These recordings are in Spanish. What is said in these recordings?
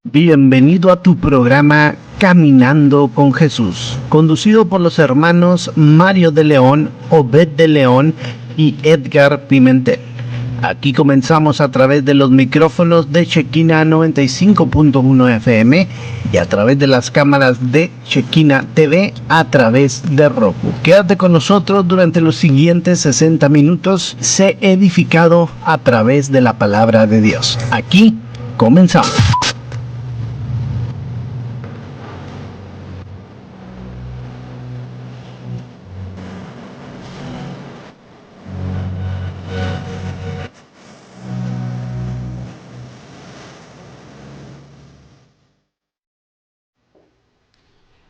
Bienvenido a tu programa Caminando con Jesús, conducido por los hermanos Mario de León, Obed de León y Edgar Pimentel. Aquí comenzamos a través de los micrófonos de Shekinah 95.1 FM y a través de las cámaras de Shekinah TV a través de Roku. Quédate con nosotros durante los siguientes 60 minutos. Sé edificado a través de la palabra de Dios. Aquí comenzamos.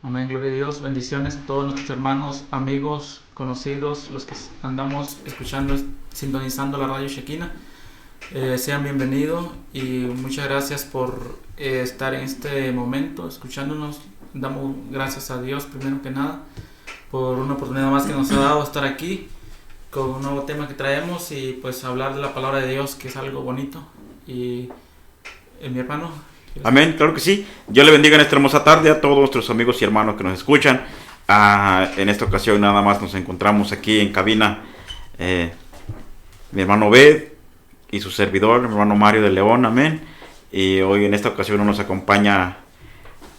Amén, gloria a Dios, bendiciones a todos nuestros hermanos, amigos, conocidos, los que andamos escuchando, sintonizando la radio Shekinah. Sean bienvenidos y muchas gracias por estar en este momento escuchándonos. Damos gracias a Dios primero que nada por una oportunidad más que nos ha dado estar aquí con un nuevo tema que traemos y pues hablar de la palabra de Dios, que es algo bonito. Y mi hermano... Amén, claro que sí. Dios le bendiga en esta hermosa tarde a todos nuestros amigos y hermanos que nos escuchan. En esta ocasión nada más nos encontramos aquí en cabina mi hermano Obed y su servidor, mi hermano Mario de León, amén. Y hoy en esta ocasión nos acompaña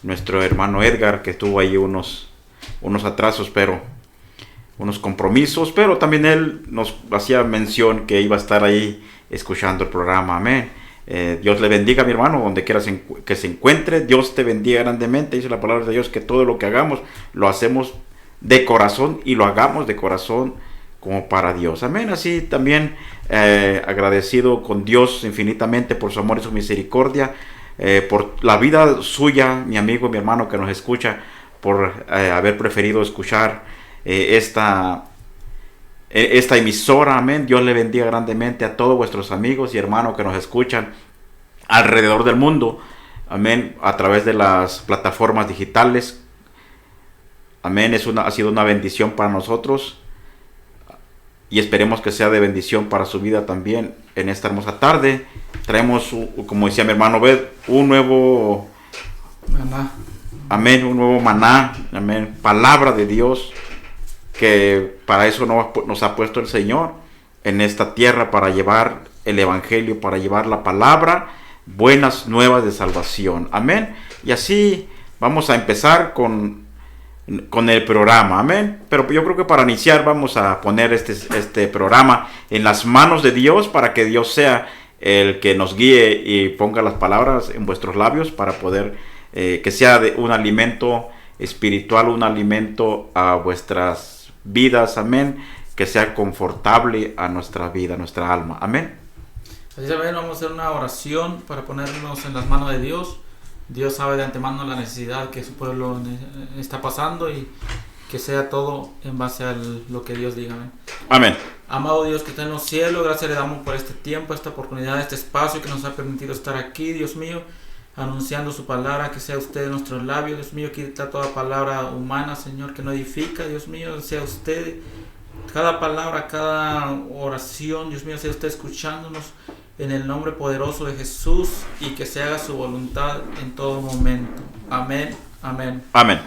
nuestro hermano Edgar, que tuvo ahí unos atrasos, pero unos compromisos, pero también él nos hacía mención que iba a estar ahí escuchando el programa, amén. Dios le bendiga, mi hermano, donde quiera que se encuentre. Dios te bendiga grandemente. Dice la palabra de Dios que todo lo que hagamos lo hacemos de corazón y lo hagamos de corazón como para Dios. Amén. Así también agradecido con Dios infinitamente por su amor y su misericordia, por la vida suya, mi amigo, mi hermano que nos escucha, por haber preferido escuchar esta emisora, amén. Dios le bendiga grandemente a todos vuestros amigos y hermanos que nos escuchan alrededor del mundo, amén, a través de las plataformas digitales, amén. Ha sido una bendición para nosotros y esperemos que sea de bendición para su vida también. En esta hermosa tarde traemos, como decía mi hermano Bed, un nuevo maná, amén, un nuevo maná, amén, palabra de Dios, que para eso nos ha puesto el Señor en esta tierra, para llevar el evangelio, para llevar la palabra, buenas nuevas de salvación, amén. Y así vamos a empezar con el programa, amén. Pero yo creo que para iniciar vamos a poner este programa en las manos de Dios, para que Dios sea el que nos guíe y ponga las palabras en vuestros labios, para poder que sea un alimento espiritual, un alimento a vuestras vidas, amén, que sea confortable a nuestra vida, a nuestra alma, amén. Así es, amén. Vamos a hacer una oración para ponernos en las manos de Dios. Dios sabe de antemano la necesidad que su pueblo está pasando y que sea todo en base a lo que Dios diga, amén. Amén. Amado Dios que está en los cielos, gracias le damos por este tiempo, esta oportunidad, este espacio que nos ha permitido estar aquí, Dios mío, anunciando su palabra, que sea usted en nuestros labios, Dios mío, quita toda palabra humana, Señor, que no edifica, Dios mío, sea usted, cada palabra, cada oración, Dios mío, sea usted escuchándonos en el nombre poderoso de Jesús, y que se haga su voluntad en todo momento. Amén, amén. Amén.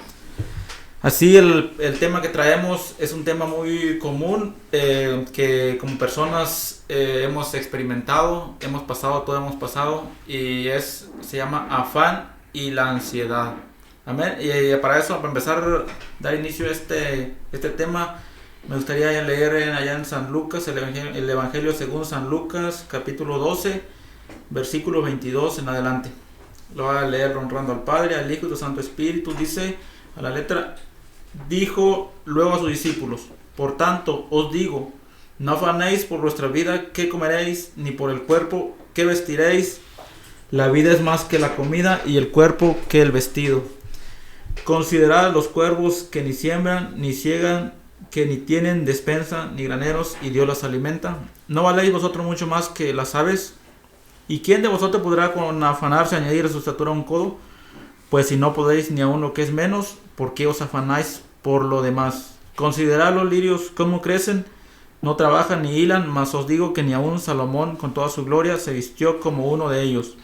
Así el tema que traemos es un tema muy común, que como personas hemos experimentado, hemos pasado, y se llama afán y la ansiedad. Amén. Y para eso, para empezar, dar inicio a este tema, me gustaría leer allá en San Lucas, el Evangelio según San Lucas, capítulo 12, versículo 22 en adelante. Lo voy a leer honrando al Padre, al Hijo y al Santo Espíritu. Dice a la letra: dijo luego a sus discípulos: por tanto os digo, no afanéis por vuestra vida qué comeréis, ni por el cuerpo qué vestiréis. La vida es más que la comida, y el cuerpo que el vestido. Considerad los cuervos, que ni siembran ni ciegan, que ni tienen despensa ni graneros, y Dios las alimenta. ¿No valéis vosotros mucho más que las aves? ¿Y quién de vosotros podrá con afanarse añadir a su estatura un codo? Pues si no podéis ni aun lo que es menos, ¿por qué os afanáis por lo demás? Considerad los lirios cómo crecen, no trabajan ni hilan, mas os digo que ni aun Salomón con toda su gloria se vistió como uno de ellos.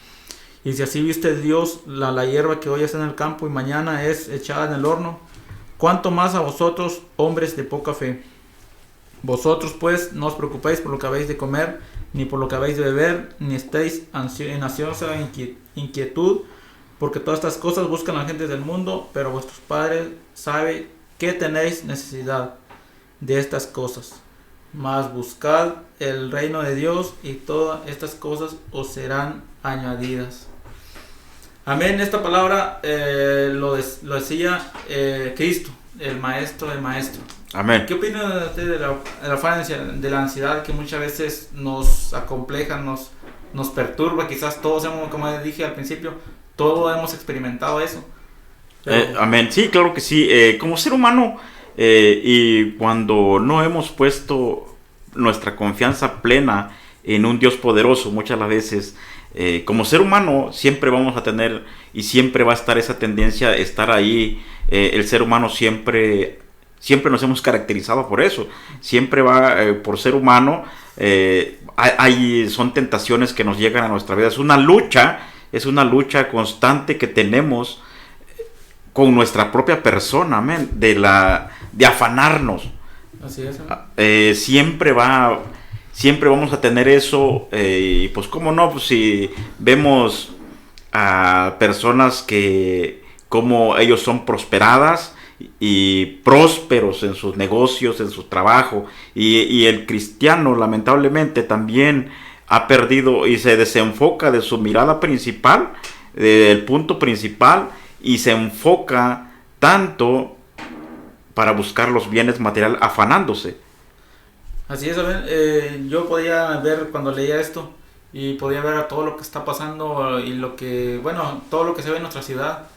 Y si así viste Dios la hierba que hoy está en el campo y mañana es echada en el horno, ¿cuánto más a vosotros, hombres de poca fe? Vosotros pues no os preocupéis por lo que habéis de comer, ni por lo que habéis de beber, ni estéis en ansiosa inquietud, porque todas estas cosas buscan la gente del mundo, pero vuestros padres saben que tenéis necesidad de estas cosas. Mas buscad el reino de Dios y todas estas cosas os serán añadidas. Amén. Esta palabra lo decía Cristo, el maestro de maestros. Amén. ¿Qué opina usted de la ansiedad que muchas veces nos acompleja, nos perturba? Quizás todos hemos, como dije al principio, todos hemos experimentado eso. Amén. Sí, claro que sí. Como ser humano, y cuando no hemos puesto nuestra confianza plena en un Dios poderoso, muchas las veces, como ser humano, siempre vamos a tener y siempre va a estar esa tendencia a estar ahí. El ser humano siempre nos hemos caracterizado por eso. Siempre va, por ser humano, son tentaciones que nos llegan a nuestra vida. Es una lucha constante que tenemos con nuestra propia persona, amén, de afanarnos. Así es. Siempre vamos a tener eso, y pues cómo no, pues si vemos a personas que como ellos son prosperadas y prósperos en sus negocios, en su trabajo, y el cristiano lamentablemente también ha perdido y se desenfoca de su mirada principal, del punto principal, y se enfoca tanto para buscar los bienes materiales, afanándose. Así es, yo podía ver cuando leía esto y podía ver a todo lo que está pasando y todo lo que se ve en nuestra ciudad.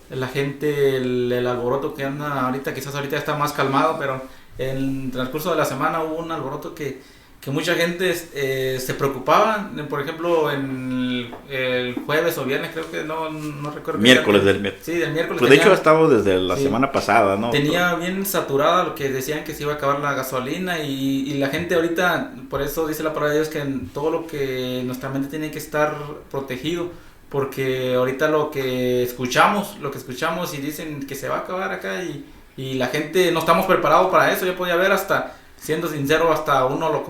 La gente, el alboroto que anda ahorita, quizás ahorita está más calmado, pero en el transcurso de la semana hubo un alboroto que mucha gente se preocupaba. Por ejemplo, en el jueves o viernes, creo que no recuerdo. Miércoles Sí, del miércoles. Pues de hecho ha estado desde la semana pasada, ¿no? Tenía bien saturada lo que decían que se iba a acabar la gasolina y la gente ahorita, por eso dice la palabra de Dios que en todo lo que nuestra mente tiene que estar protegido, porque ahorita lo que escuchamos y dicen que se va a acabar acá y la gente no estamos preparados para eso. Yo podía ver hasta, siendo sincero, hasta uno lo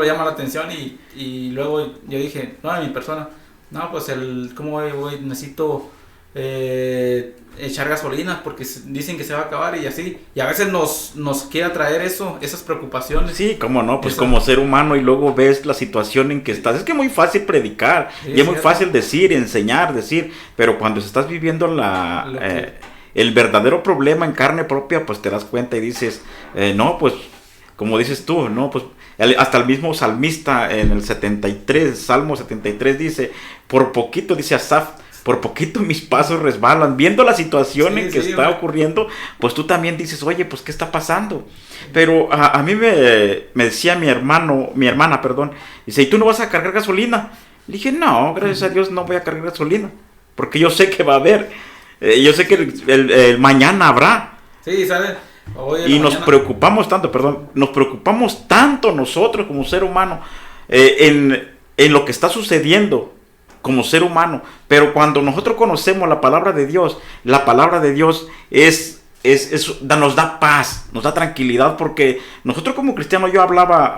llama la atención y luego yo dije, no, mi persona, no, pues ¿cómo voy? Necesito echar gasolina porque dicen que se va a acabar y así, y a veces nos quiere traer esas preocupaciones. Sí, cómo no, pues como ser humano, y luego ves la situación en que estás. Es que es muy fácil predicar, sí, y es muy fácil enseñar, pero cuando estás viviendo el verdadero problema en carne propia, pues te das cuenta y dices, no, pues como dices tú, no, pues hasta el mismo salmista en el Salmo 73 dice, por poquito, dice Asaf, por poquito mis pasos resbalan. Viendo la situación en que está ocurriendo, pues tú también dices, oye, pues ¿qué está pasando? Pero a mí me decía mi hermana, dice, ¿y tú no vas a cargar gasolina? Le dije, no, gracias a Dios no voy a cargar gasolina, porque yo sé que va a haber, yo sé que el mañana habrá. Sí, ¿sabes? Y nos preocupamos tanto nosotros como ser humano en lo que está sucediendo como ser humano. Pero cuando nosotros conocemos la palabra de Dios nos da paz, nos da tranquilidad, porque nosotros como cristianos, yo hablaba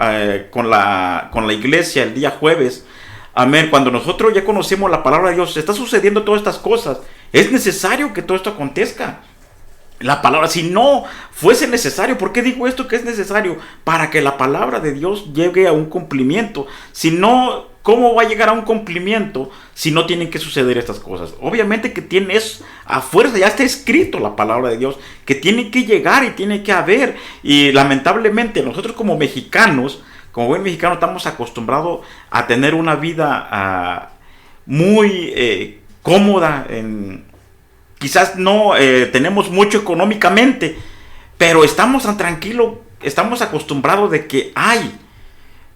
con la iglesia el día jueves, amén, cuando nosotros ya conocemos la palabra de Dios, está sucediendo todas estas cosas, es necesario que todo esto acontezca. La palabra, si no fuese necesario, ¿por qué digo esto que es necesario? Para que la palabra de Dios llegue a un cumplimiento. Si no, ¿cómo va a llegar a un cumplimiento si no tienen que suceder estas cosas? Obviamente que es a fuerza, ya está escrito la palabra de Dios, que tiene que llegar y tiene que haber. Y lamentablemente nosotros como mexicanos, como buen mexicano, estamos acostumbrados a tener una vida muy cómoda. Quizás no tenemos mucho económicamente, pero estamos tan tranquilos, estamos acostumbrados de que hay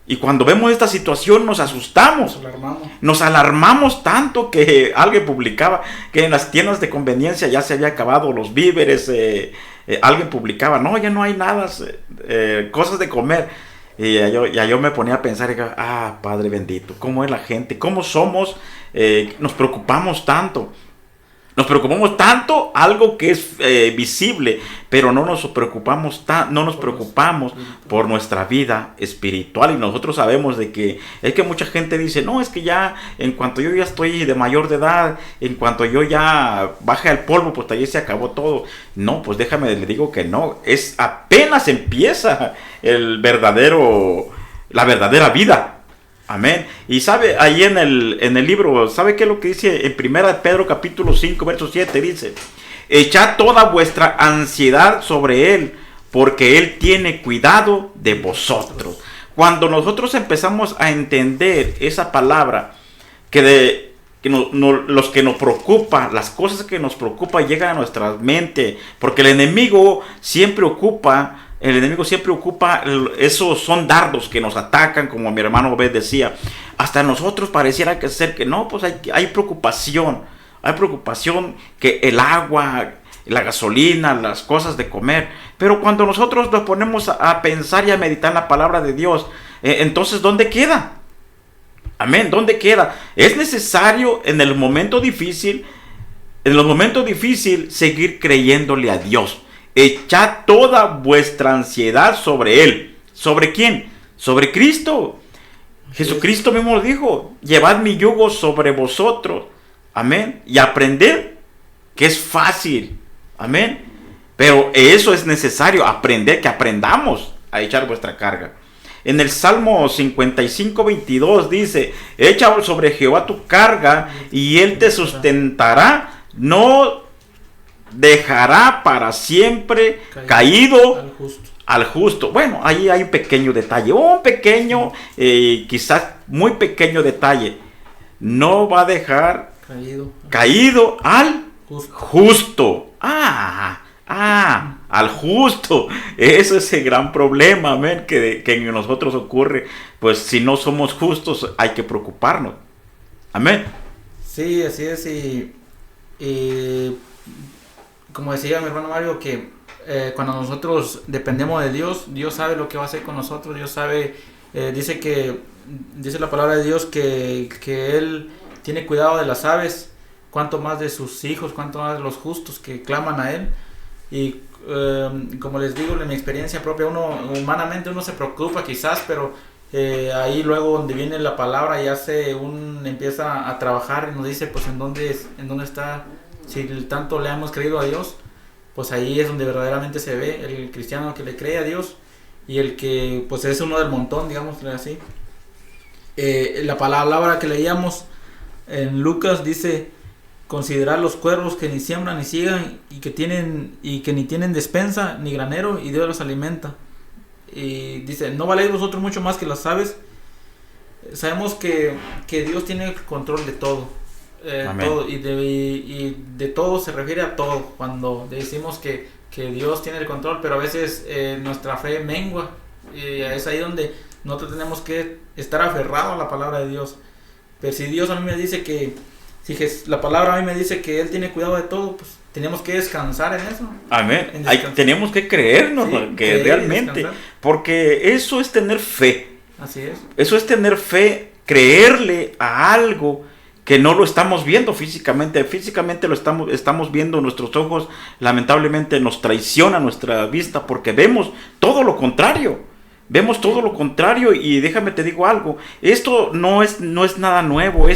Y cuando vemos esta situación nos asustamos. Nos alarmamos tanto que alguien publicaba que en las tiendas de conveniencia ya se había acabado los víveres. Alguien publicaba, no, ya no hay nada, cosas de comer. Y ya yo me ponía a pensar, Padre bendito, ¿cómo es la gente? ¿Cómo somos? Nos preocupamos tanto. Nos preocupamos tanto algo que es visible, pero no nos preocupamos por nuestra vida espiritual. Y nosotros sabemos de que es que mucha gente dice, no, es que ya en cuanto yo ya estoy de mayor de edad, en cuanto yo ya baje el polvo, pues allí se acabó todo. No, pues déjame, le digo que no, es apenas empieza la verdadera vida. Amén. Y sabe, ahí en el libro, ¿sabe qué es lo que dice en 1 Pedro capítulo 5, verso 7? Dice, echad toda vuestra ansiedad sobre Él, porque Él tiene cuidado de vosotros. Cuando nosotros empezamos a entender esa palabra, los que nos preocupa, las cosas que nos preocupan llegan a nuestra mente, porque el enemigo siempre ocupa, esos son dardos que nos atacan, como mi hermano Obed decía. Hasta nosotros pareciera que ser que no, pues hay preocupación que el agua, la gasolina, las cosas de comer. Pero cuando nosotros nos ponemos a pensar y a meditar en la palabra de Dios, entonces ¿dónde queda? Amén, ¿dónde queda? Es necesario en los momentos difíciles seguir creyéndole a Dios. Echad toda vuestra ansiedad sobre Él. ¿Sobre quién? Sobre Cristo. Jesucristo mismo lo dijo, llevad mi yugo sobre vosotros. Amén. Y aprended, que es fácil. Amén. Pero eso es necesario, que aprendamos a echar vuestra carga. En el Salmo 55, 22 dice, echa sobre Jehová tu carga y Él te sustentará, no dejará para siempre caído al justo. Bueno, ahí hay un pequeño detalle, quizás muy pequeño detalle. No va a dejar caído al justo. Al justo. Eso es el gran problema, amén, que en nosotros ocurre. Pues si no somos justos, hay que preocuparnos. Amén. Sí, así es. Y como decía mi hermano Mario, que cuando nosotros dependemos de Dios, Dios sabe lo que va a hacer con nosotros. Dios sabe, dice la palabra de Dios que Él tiene cuidado de las aves, cuanto más de sus hijos, cuanto más de los justos que claman a Él. Y como les digo, en mi experiencia propia, humanamente uno se preocupa quizás, pero ahí luego donde viene la palabra ya empieza a trabajar y nos dice pues en dónde está, si tanto le hemos creído a Dios, pues ahí es donde verdaderamente se ve el cristiano que le cree a Dios y el que pues es uno del montón, digamos así. La palabra que leíamos en Lucas dice: considerad los cuervos que ni siembran ni ciegan y que ni tienen despensa ni granero, y Dios los alimenta. Y dice: ¿no valéis vosotros mucho más que las aves? Sabemos que Dios tiene el control de todo, todo y de todo se refiere a todo. Cuando decimos que Dios tiene el control, pero a veces nuestra fe mengua, es ahí donde nosotros tenemos que estar aferrados a la palabra de Dios. Pero si Dios a mí me dice si la palabra a mí me dice que Él tiene cuidado de todo, pues tenemos que descansar en eso. Amén. Tenemos que creernos, que realmente, porque eso es tener fe. Así es. Eso es tener fe, creerle a algo que no lo estamos viendo físicamente. Físicamente lo estamos viendo, nuestros ojos lamentablemente nos traiciona nuestra vista porque vemos todo lo contrario. Y déjame te digo algo, esto no es nada nuevo,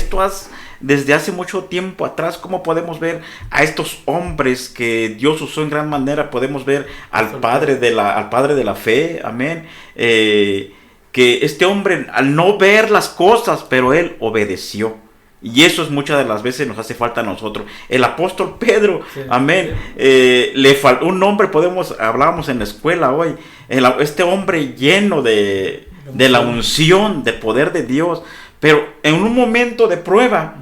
desde hace mucho tiempo atrás. Como podemos ver a estos hombres que Dios usó en gran manera, podemos ver al padre de la fe, amén, que este hombre, al no ver las cosas, pero él obedeció. Y eso es muchas de las veces nos hace falta a nosotros. El apóstol Pedro, sí, amén, sí. Le faltó un nombre, hablábamos en la escuela hoy, este hombre lleno de la unción, del poder de Dios, pero en un momento de prueba,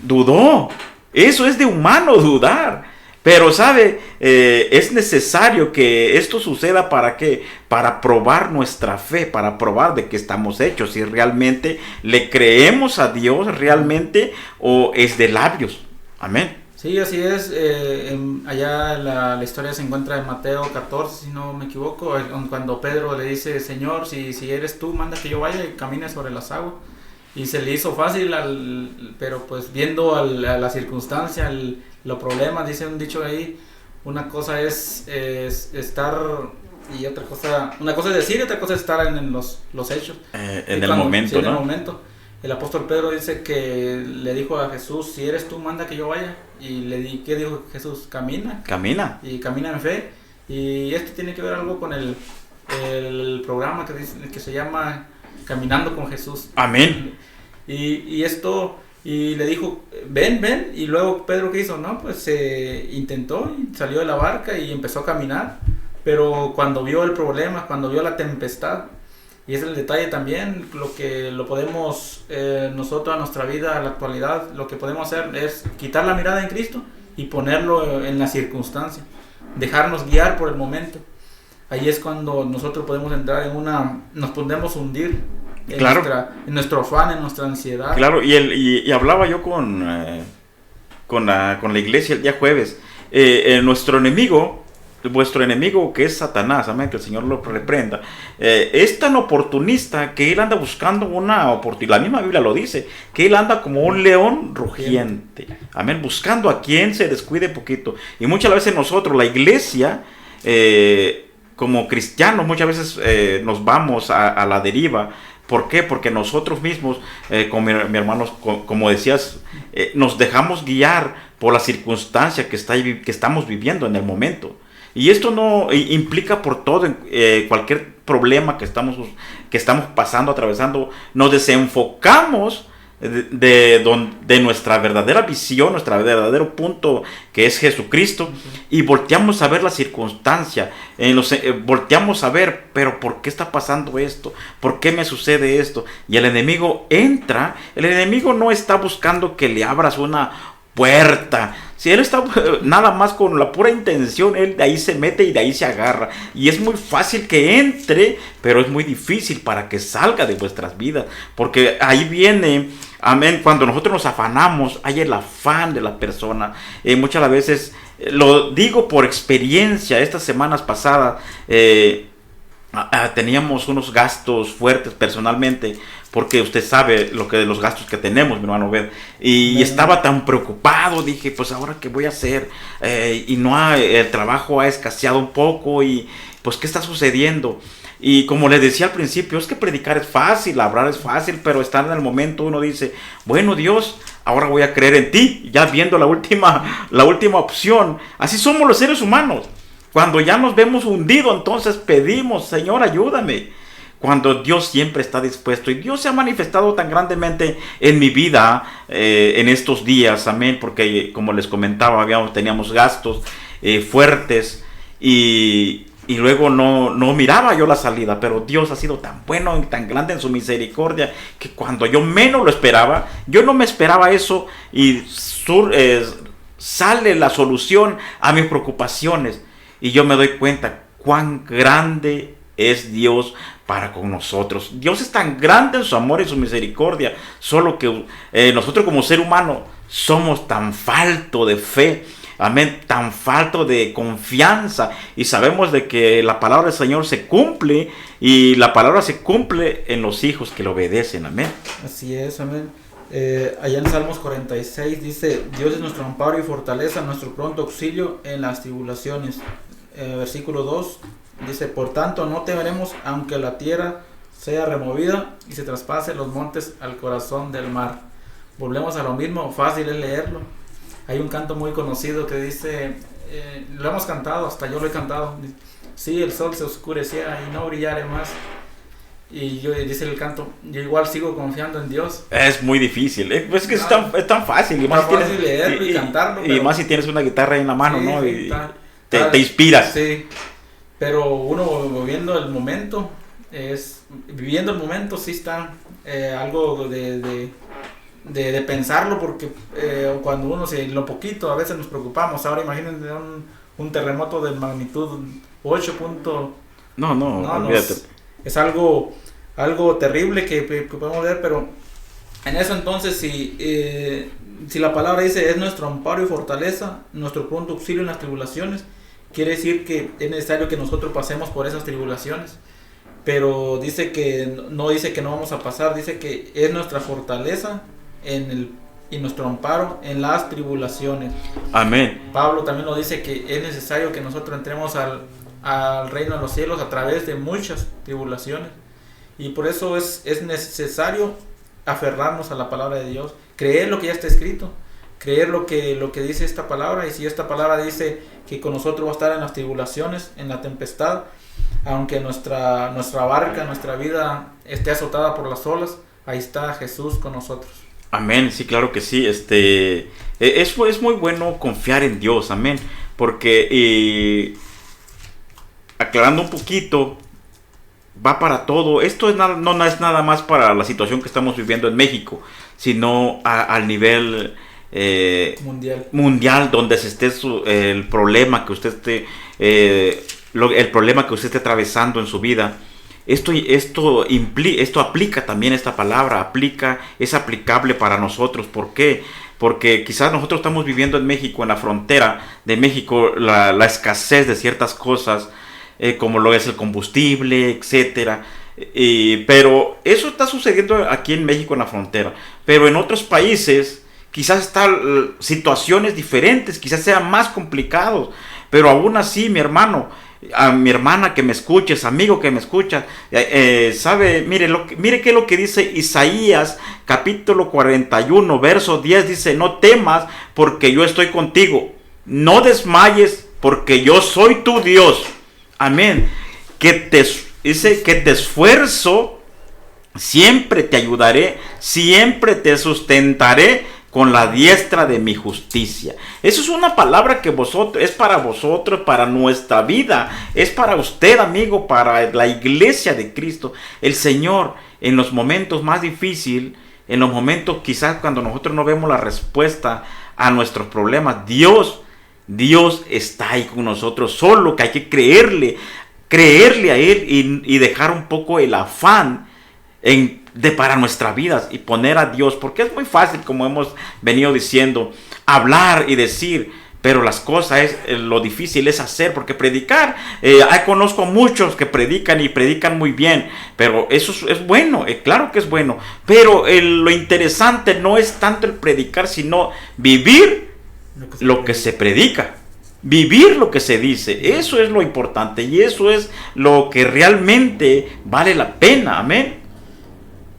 dudó. Eso es de humano, dudar. Pero sabe, es necesario que esto suceda para que, para probar nuestra fe, para probar de que estamos hechos, si realmente le creemos a Dios realmente o es de labios. Amén. Sí, así es. Allá la historia se encuentra en Mateo 14, si no me equivoco, cuando Pedro le dice, Señor, si eres tú, manda que yo vaya y camine sobre las aguas. Y se le hizo fácil, pero pues viendo a la circunstancia, los problemas, dice un dicho ahí, una cosa es estar y otra cosa, una cosa es decir y otra cosa es estar en los hechos. En el momento, sí, ¿no? En el momento. El apóstol Pedro dice que le dijo a Jesús, si eres tú, manda que yo vaya. Y ¿qué dijo Jesús? Camina. Camina. Y camina en fe. Y esto tiene que ver algo con el programa que se llama Caminando con Jesús. Amén. Y le dijo, ven. Y luego Pedro, ¿qué hizo? No, pues intentó y salió de la barca y empezó a caminar. Pero cuando vio el problema, cuando vio la tempestad, y es el detalle también, lo podemos, nosotros a nuestra vida, a la actualidad, lo que podemos hacer es quitar la mirada en Cristo y ponerlo en la circunstancia, dejarnos guiar por el momento. Ahí es cuando nosotros podemos entrar nos podemos hundir en, claro, en nuestro afán, en nuestra ansiedad. Claro, y hablaba yo con la iglesia el día jueves. Nuestro enemigo, vuestro enemigo que es Satanás, amén, que el Señor lo reprenda, es tan oportunista que él anda buscando una oportunidad. La misma Biblia lo dice, que él anda como un león rugiente, amén, buscando a quien se descuide poquito. Y muchas veces nosotros, la iglesia, como cristianos, muchas veces nos vamos a la deriva. ¿Por qué? Porque nosotros mismos, como mi hermano, como decías, nos dejamos guiar por la circunstancia que estamos viviendo en el momento. Y esto no implica por todo, cualquier problema que estamos pasando, atravesando, nos desenfocamos de nuestra verdadera visión, nuestro verdadero punto, que es Jesucristo, y volteamos a ver la circunstancia, volteamos a ver, pero ¿por qué está pasando esto? ¿Por qué me sucede esto? Y el enemigo entra. El enemigo no está buscando que le abras una puerta. Si él está nada más con la pura intención, él de ahí se mete y de ahí se agarra. Y es muy fácil que entre, pero es muy difícil para que salga de vuestras vidas. Porque ahí viene, amén, cuando nosotros nos afanamos, hay el afán de la persona. Muchas veces, lo digo por experiencia, estas semanas pasadas, teníamos unos gastos fuertes personalmente, porque usted sabe los gastos que tenemos, mi hermano Obed, y estaba tan preocupado, dije, pues ahora qué voy a hacer, y el trabajo ha escaseado un poco, y pues qué está sucediendo. Y como le decía al principio, es que predicar es fácil, hablar es fácil, pero estar en el momento uno dice, bueno, Dios, ahora voy a creer en ti, ya viendo la última opción. Así somos los seres humanos. Cuando ya nos vemos hundidos, entonces pedimos, Señor, ayúdame. Cuando Dios siempre está dispuesto, y Dios se ha manifestado tan grandemente en mi vida en estos días, amén, porque como les comentaba, teníamos gastos fuertes, y luego no miraba yo la salida, pero Dios ha sido tan bueno y tan grande en su misericordia, que cuando yo menos lo esperaba, yo no me esperaba eso, y sale la solución a mis preocupaciones, y yo me doy cuenta cuán grande es Dios para con nosotros. Dios es tan grande en su amor y su misericordia, solo que nosotros como ser humano somos tan falto de fe, amén, tan falto de confianza, y sabemos de que la palabra del Señor se cumple, y la palabra se cumple en los hijos que le obedecen, amén. Así es, amén. Allá en Salmos 46 dice, Dios es nuestro amparo y fortaleza, nuestro pronto auxilio en las tribulaciones. Versículo 2 dice, por tanto no temeremos aunque la tierra sea removida y se traspase los montes al corazón del mar. Volvemos a lo mismo, fácil es leerlo. Hay un canto muy conocido que dice, lo hemos cantado, hasta yo lo he cantado, sí, el sol se oscurecía y no brillaré más. Y dice el canto, yo igual sigo confiando en Dios. Es muy difícil, es que es tan fácil. Y más fácil tienes, leerlo y cantarlo. Y más si tienes una guitarra ahí en la mano, sí, ¿no? Sí, y te inspiras. Sí, pero uno viviendo el momento, sí está algo de pensarlo, porque cuando uno se lo poquito a veces nos preocupamos. Ahora imagínense un terremoto de magnitud 8. No, olvídate. Es algo terrible que podemos ver, pero en eso entonces si la palabra dice es nuestro amparo y fortaleza, nuestro pronto auxilio en las tribulaciones, quiere decir que es necesario que nosotros pasemos por esas tribulaciones. Pero dice que no dice que no vamos a pasar, dice que es nuestra fortaleza y nuestro amparo en las tribulaciones. Amén. Pablo también lo dice, que es necesario que nosotros entremos al reino de los cielos a través de muchas tribulaciones. Y por eso es necesario aferrarnos a la palabra de Dios, creer lo que ya está escrito, creer lo que dice esta palabra. Y si esta palabra dice que con nosotros va a estar en las tribulaciones, en la tempestad, aunque nuestra barca, nuestra vida esté azotada por las olas, ahí está Jesús con nosotros. Amén, sí, claro que sí. Es muy bueno confiar en Dios, amén. Porque, aclarando un poquito, va para todo. Esto no es nada más para la situación que estamos viviendo en México, sino al nivel mundial, donde se esté el problema que usted esté, el problema que usted esté atravesando en su vida. Esto aplica también, esta palabra es aplicable para nosotros. ¿Por qué? Porque quizás nosotros estamos viviendo en México, en la frontera de México, la escasez de ciertas cosas, como lo es el combustible, etcétera. Pero eso está sucediendo aquí en México, en la frontera. Pero en otros países quizás están situaciones diferentes, quizás sean más complicados. Pero aún así, mi hermano, a mi hermana que me escuches, amigo que me escuchas, mire qué es lo que dice Isaías capítulo 41 verso 10, dice: no temas, porque yo estoy contigo, no desmayes, porque yo soy tu Dios. Amén. Dice que te esfuerzo, siempre te ayudaré, siempre te sustentaré con la diestra de mi justicia. Eso es una palabra que es para vosotros, para nuestra vida, es para usted, amigo, para la iglesia de Cristo. El Señor, en los momentos más difíciles, en los momentos quizás cuando nosotros no vemos la respuesta a nuestros problemas, Dios está ahí con nosotros. Solo que hay que creerle a Él y dejar un poco el afán para nuestra vida y poner a Dios, porque es muy fácil, como hemos venido diciendo, hablar y decir, pero las cosas lo difícil es hacer, porque predicar, conozco muchos que predican y predican muy bien, pero eso es bueno, claro que es bueno, pero lo interesante no es tanto el predicar, sino vivir lo que se predica. Vivir lo que se dice, eso es lo importante y eso es lo que realmente vale la pena. Amén.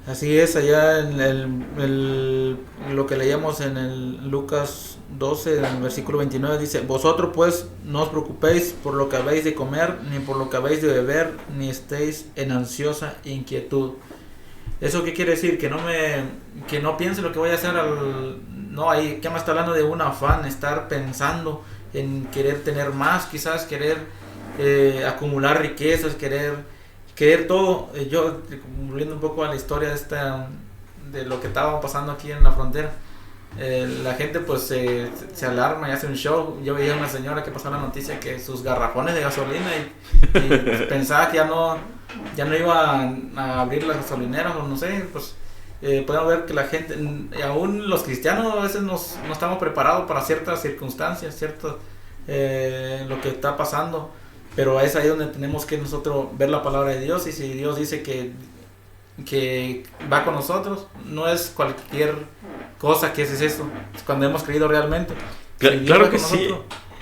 Así es, allá en lo que leíamos en el Lucas 12, en el versículo 29, dice: vosotros pues no os preocupéis por lo que habéis de comer, ni por lo que habéis de beber, ni estéis en ansiosa inquietud. ¿Eso qué quiere decir? Que no piense lo que voy a hacer no, ahí que me está hablando de un afán, estar pensando en querer tener más, quizás querer acumular riquezas, querer todo. Yo, volviendo un poco a la historia de lo que estaba pasando aquí en la frontera, la gente pues se alarma y hace un show. Yo veía a una señora que pasó la noticia que sus garrafones de gasolina y pensaba que ya no iba a abrir las gasolineras, o no sé, pues podemos ver que la gente, aún los cristianos, a veces no estamos preparados para ciertas circunstancias, lo que está pasando. Pero es ahí donde tenemos que nosotros ver la palabra de Dios, y si Dios dice que va con nosotros, no es cualquier cosa que es eso, es cuando hemos creído realmente. Claro que sí.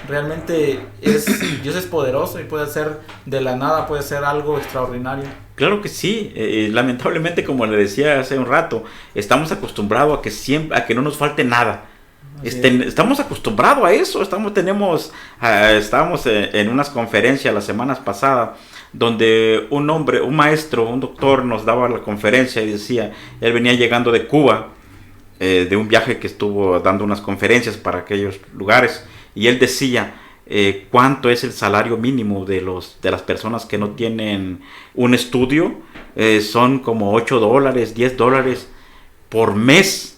Realmente Dios es poderoso y puede hacer de la nada, puede ser algo extraordinario. Claro que sí. Lamentablemente, como le decía hace un rato, estamos acostumbrados a que no nos falte nada. Estamos acostumbrados a eso. Estábamos en unas conferencias las semanas pasadas, donde un maestro, un doctor nos daba la conferencia y decía, él venía llegando de Cuba, de un viaje que estuvo dando unas conferencias para aquellos lugares, y él decía cuánto es el salario mínimo de las personas que no tienen un estudio. Son como $8, $10 por mes.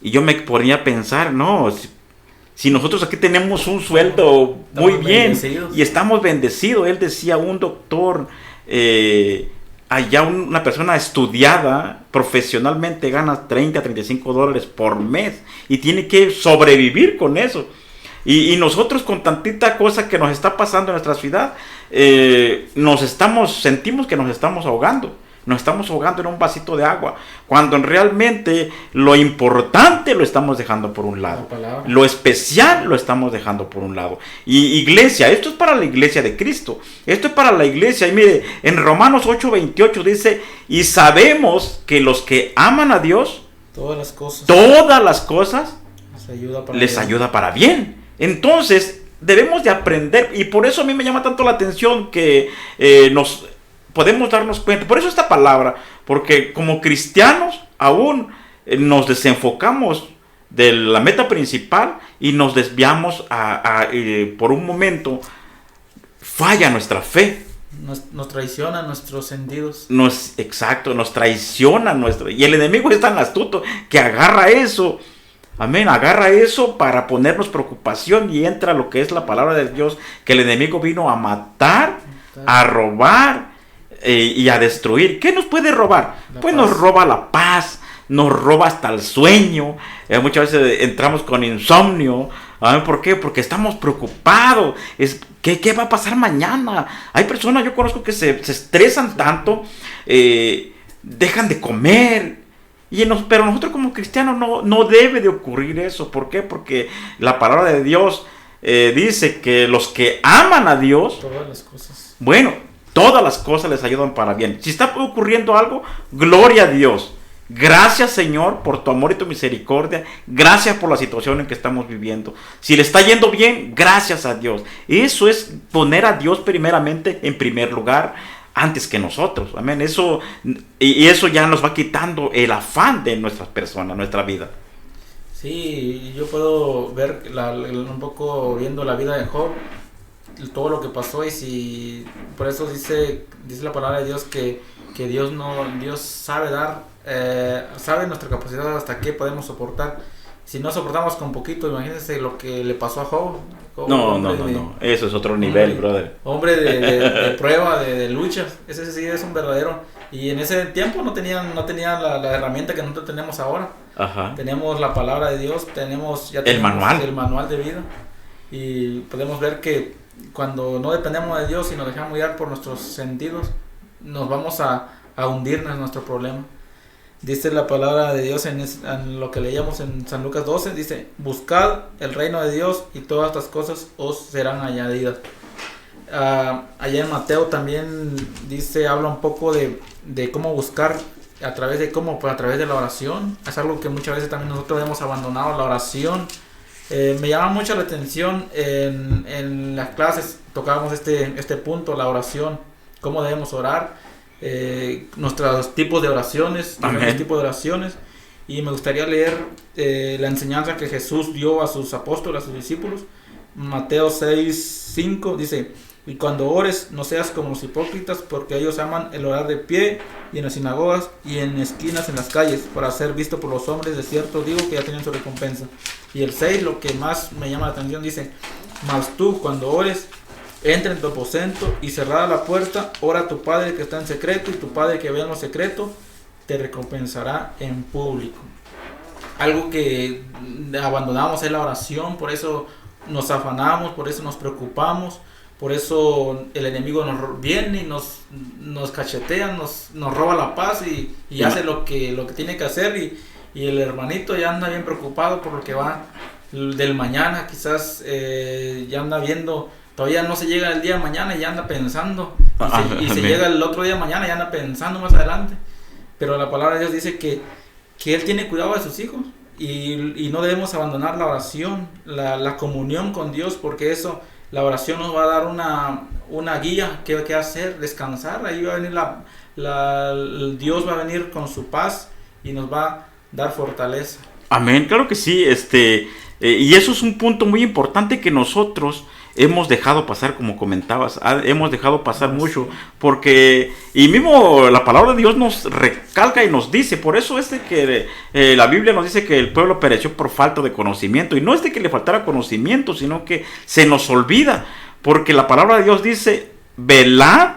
Y yo me ponía a pensar, no, si nosotros aquí tenemos un sueldo muy bien y estamos bendecidos. Él decía, un doctor, allá una persona estudiada profesionalmente gana $30 a $35 por mes y tiene que sobrevivir con eso. Y nosotros con tantita cosa que nos está pasando en nuestra ciudad, sentimos que nos estamos ahogando. Nos estamos ahogando en un vasito de agua, cuando realmente lo importante lo estamos dejando por un lado, lo especial lo estamos dejando por un lado. Y iglesia, esto es para la iglesia de Cristo, esto es para la iglesia. Y mire, en Romanos 8:28 dice, y sabemos que los que aman a Dios, todas las cosas les ayuda para bien. Entonces debemos de aprender, y por eso a mí me llama tanto la atención que nos podemos darnos cuenta. Por eso esta palabra, porque como cristianos aún nos desenfocamos de la meta principal y nos desviamos por un momento, falla nuestra fe. Nos traiciona nuestros sentidos. Nos traiciona y el enemigo es tan astuto que agarra eso. Amén, agarra eso para ponernos preocupación, y entra lo que es la palabra de Dios, que el enemigo vino a matar, a robar y a destruir. ¿Qué nos puede robar? Pues nos roba la paz, nos roba hasta el sueño. Muchas veces entramos con insomnio. ¿Por qué? Porque estamos preocupados. ¿Qué va a pasar mañana? Hay personas, yo conozco, que se estresan tanto, dejan de comer. Pero nosotros como cristianos no debe de ocurrir eso. ¿Por qué? Porque la palabra de Dios dice que los que aman a Dios, todas las cosas les ayudan para bien. Si está ocurriendo algo, gloria a Dios. Gracias, Señor, por tu amor y tu misericordia. Gracias por la situación en que estamos viviendo. Si le está yendo bien, gracias a Dios. Eso es poner a Dios primeramente en primer lugar, antes que nosotros. Amén. Eso ya nos va quitando el afán de nuestras personas, nuestra vida. Sí, yo puedo ver un poco viendo la vida de Job, todo lo que pasó, y por eso dice la palabra de Dios que Dios sabe dar, sabe nuestra capacidad hasta qué podemos soportar. Si no soportamos con poquito, imagínense lo que le pasó a Job. No. Eso es otro nivel, brother. Hombre de prueba, de lucha. Ese sí es un verdadero. Y en ese tiempo no tenían la herramienta que nosotros tenemos ahora. Ajá. Tenemos la palabra de Dios, tenemos el manual de vida. Y podemos ver que cuando no dependemos de Dios y nos dejamos guiar por nuestros sentidos, nos vamos a hundirnos en nuestro problema. Dice la palabra de Dios en lo que leíamos en San Lucas 12, dice, buscad el reino de Dios y todas estas cosas os serán añadidas. Allá en Mateo también habla un poco de cómo buscar, a través de la oración. Es algo que muchas veces también nosotros hemos abandonado, la oración. Me llama mucho la atención, en las clases tocábamos este punto, la oración, cómo debemos orar. Nuestros tipos de oraciones, diferentes tipos de oraciones, y me gustaría leer la enseñanza que Jesús dio a sus apóstoles, a sus discípulos. Mateo 6:5 dice, y cuando ores no seas como los hipócritas, porque ellos aman el orar de pie y en las sinagogas y en esquinas en las calles, para ser visto por los hombres. De cierto digo que ya tienen su recompensa. Y el 6, lo que más me llama la atención, dice, mas tú cuando ores, entra en tu aposento y cerrada la puerta, ora a tu Padre que está en secreto, y tu Padre que ve en lo secreto te recompensará en público. Algo que abandonamos es la oración, por eso nos afanamos, por eso nos preocupamos, por eso el enemigo nos viene y nos cachetea, nos roba la paz y hace lo que tiene que hacer, y el hermanito ya anda bien preocupado por lo que va del mañana, quizás ya anda viendo. Todavía no se llega el día de mañana y ya anda pensando. Y se llega el otro día de mañana y ya anda pensando más adelante. Pero la palabra de Dios dice que Él tiene cuidado de sus hijos. Y no debemos abandonar la oración, la comunión con Dios, porque la oración nos va a dar una guía. ¿Qué hacer? Descansar. Ahí va a venir Dios va a venir con su paz y nos va a dar fortaleza. Amén, claro que sí. Y eso es un punto muy importante que nosotros hemos dejado pasar, como comentabas, hemos dejado pasar mucho, porque, y mismo la palabra de Dios nos recalca y nos dice, por eso es de que la Biblia nos dice que el pueblo pereció por falta de conocimiento, y no es de que le faltara conocimiento, sino que se nos olvida, porque la palabra de Dios dice, velad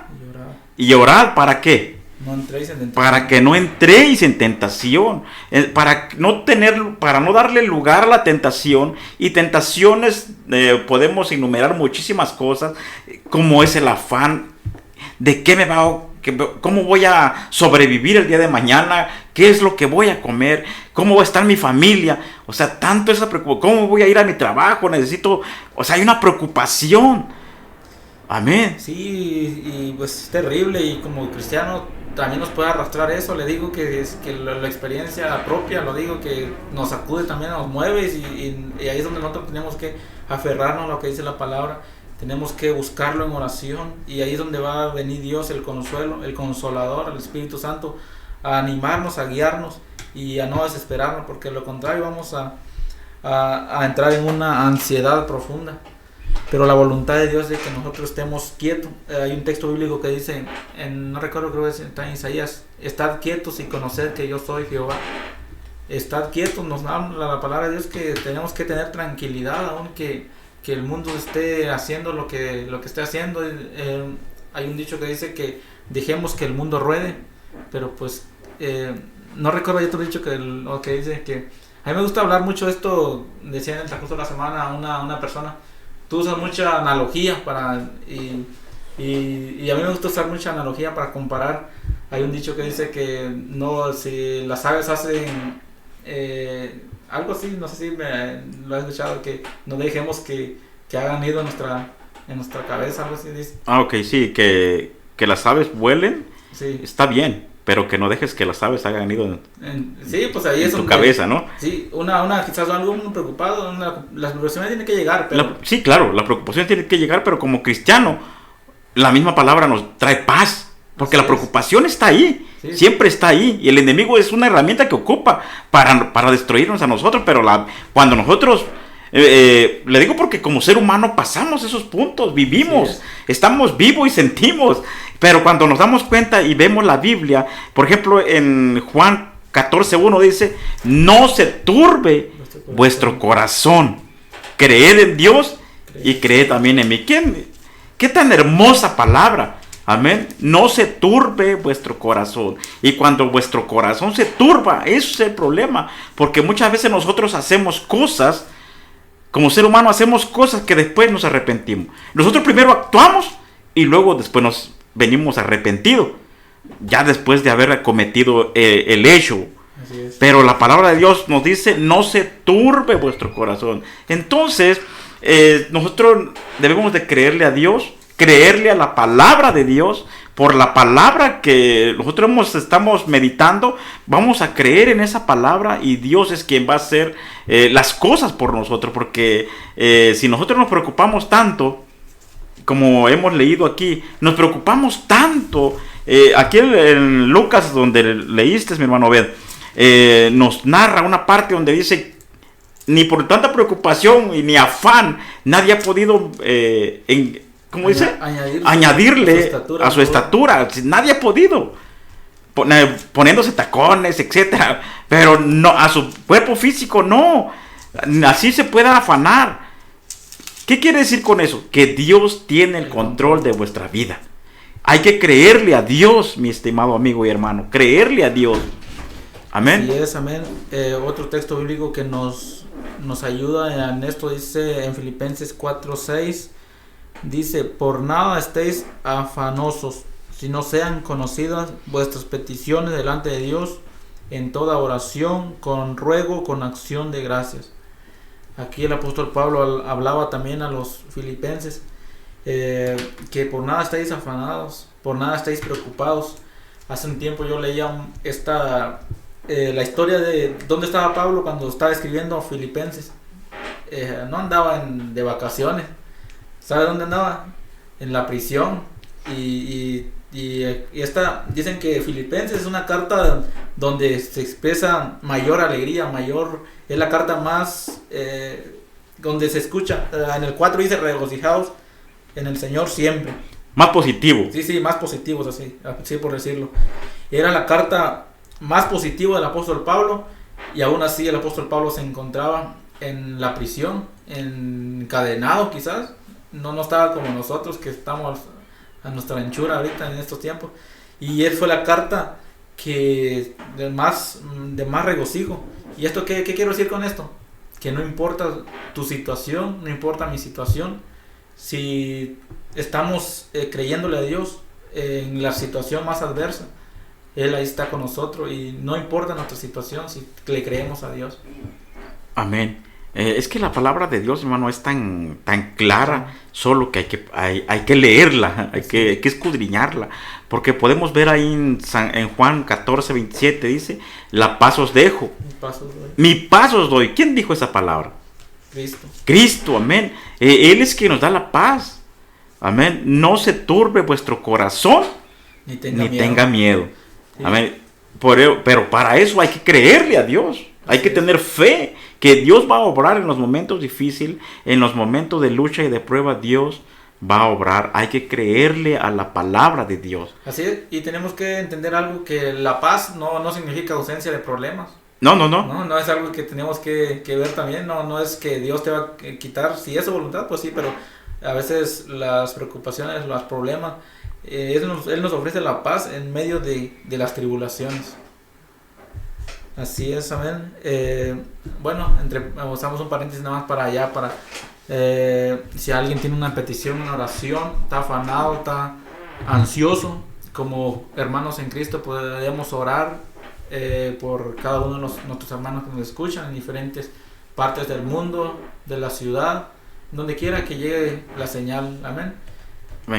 y orad, ¿para qué? No entréis en tentación. Para que no entréis en tentación, para no darle lugar a la tentación. Y tentaciones, podemos enumerar muchísimas cosas, como es el afán de cómo voy a sobrevivir el día de mañana, qué es lo que voy a comer, cómo va a estar mi familia, o sea, tanto esa preocupación, cómo voy a ir a mi trabajo, hay una preocupación. Amén. Sí, y pues es terrible, y como cristiano también nos puede arrastrar eso. Le digo que la experiencia propia, lo digo, que nos sacude también, nos mueve, y ahí es donde nosotros tenemos que aferrarnos a lo que dice la palabra, tenemos que buscarlo en oración, y ahí es donde va a venir Dios, el consuelo, el consolador, el Espíritu Santo, a animarnos, a guiarnos y a no desesperarnos, porque de lo contrario vamos a entrar en una ansiedad profunda. Pero la voluntad de Dios es que nosotros estemos quietos. Hay un texto bíblico que dice, no recuerdo, creo que está en Isaías, estad quietos y conoced que yo soy Jehová. Estad quietos, nos da la palabra de Dios que tenemos que tener tranquilidad, aunque que el mundo esté haciendo lo que esté haciendo. Hay un dicho que dice que dejemos que el mundo ruede, pero pues no recuerdo, hay otro dicho que dice que a mí me gusta hablar mucho de esto. Decía en el transcurso de la semana una persona, tú usas mucha analogía y a mí me gusta usar mucha analogía para comparar. Hay un dicho que dice que si las aves hacen algo así, no sé si lo has escuchado, que no dejemos que hagan nido en nuestra cabeza, algo así dice. Ok, sí, que las aves vuelen, sí, está bien, pero que no dejes que las aves hagan nido sí, pues ahí en tu cabeza, ¿no? Sí, quizás algo preocupado, las preocupaciones tienen que llegar, pero... Sí, claro, la preocupación tiene que llegar, pero como cristiano, la misma palabra nos trae paz, porque la preocupación está ahí, sí, siempre está ahí, y el enemigo es una herramienta que ocupa para destruirnos a nosotros, pero cuando nosotros... le digo porque como ser humano pasamos esos puntos, vivimos, sí, estamos vivos y sentimos, pero cuando nos damos cuenta y vemos la Biblia, por ejemplo en Juan 14:1 dice, no se turbe vuestro corazón, creed en Dios y creed también en mí. ¿Qué tan hermosa palabra? Amén. No se turbe vuestro corazón. Y cuando vuestro corazón se turba, eso es el problema, porque muchas veces nosotros hacemos cosas. Como ser humano hacemos cosas que después nos arrepentimos. Nosotros primero actuamos y luego después nos venimos arrepentidos, ya después de haber cometido el hecho. Así es. Pero la palabra de Dios nos dice, no se turbe vuestro corazón. Entonces, nosotros debemos de creerle a Dios, creerle a la palabra de Dios. Por la palabra que nosotros estamos meditando, vamos a creer en esa palabra, y Dios es quien va a hacer las cosas por nosotros, porque si nosotros nos preocupamos tanto, como hemos leído aquí, nos preocupamos tanto, aquí en Lucas, donde leíste, mi hermano Obed, nos narra una parte donde dice, ni por tanta preocupación y ni afán, nadie ha podido... ¿cómo dice? Añadirle a su estatura. Nadie ha podido. Poniéndose tacones, etcétera. Pero no, a su cuerpo físico no. Así se puede afanar. ¿Qué quiere decir con eso? Que Dios tiene el control de vuestra vida. Hay que creerle a Dios, mi estimado amigo y hermano. Creerle a Dios. Amén. Sí, es, amén. Otro texto bíblico que nos ayuda en esto dice en Filipenses 4:6. Dice, por nada estéis afanosos, sino sean conocidas vuestras peticiones delante de Dios en toda oración, con ruego, con acción de gracias. Aquí el apóstol Pablo hablaba también a los filipenses, que por nada estáis afanados, por nada estáis preocupados. Hace un tiempo yo leía la historia de dónde estaba Pablo cuando estaba escribiendo Filipenses. No andaba de vacaciones. ¿Sabe dónde andaba? En la prisión. Y dicen que Filipenses es una carta donde se expresa mayor alegría, es la carta más donde se escucha, en el 4 dice regocijaos en el Señor siempre. Más positivo. Sí, más positivos, así por decirlo. Era la carta más positiva del apóstol Pablo, y aún así el apóstol Pablo se encontraba en la prisión, encadenado quizás. No estaba como nosotros, que estamos a nuestra anchura ahorita en estos tiempos. Y él fue la carta que de más regocijo. ¿Y esto qué quiero decir con esto? Que no importa tu situación, no importa mi situación, si estamos creyéndole a Dios en la situación más adversa, Él ahí está con nosotros, y no importa nuestra situación si le creemos a Dios. Amén. Es que la palabra de Dios, hermano, es tan clara, solo que hay que leerla, hay que escudriñarla, porque podemos ver ahí en Juan 14, 27, dice, la paz os dejo, mi paz os doy. ¿Quién dijo esa palabra? Cristo, amén. Él es quien nos da la paz, amén. No se turbe vuestro corazón, ni tenga miedo. Sí. Amén. Pero para eso hay que creerle a Dios, hay que tener fe que Dios va a obrar en los momentos difíciles, en los momentos de lucha y de prueba. Dios va a obrar. Hay que creerle a la palabra de Dios. Así es, y tenemos que entender algo, que la paz no significa ausencia de problemas. No es algo que tenemos que ver también. No es que Dios te va a quitar, si es su voluntad, pues sí, pero a veces las preocupaciones, los problemas, Él nos ofrece la paz en medio de las tribulaciones. Así es, amén. Bueno, usamos un paréntesis nada más para allá, si alguien tiene una petición, una oración, está afanado, está ansioso, como hermanos en Cristo podemos orar por cada uno de nuestros hermanos que nos escuchan en diferentes partes del mundo, de la ciudad, donde quiera que llegue la señal, amén.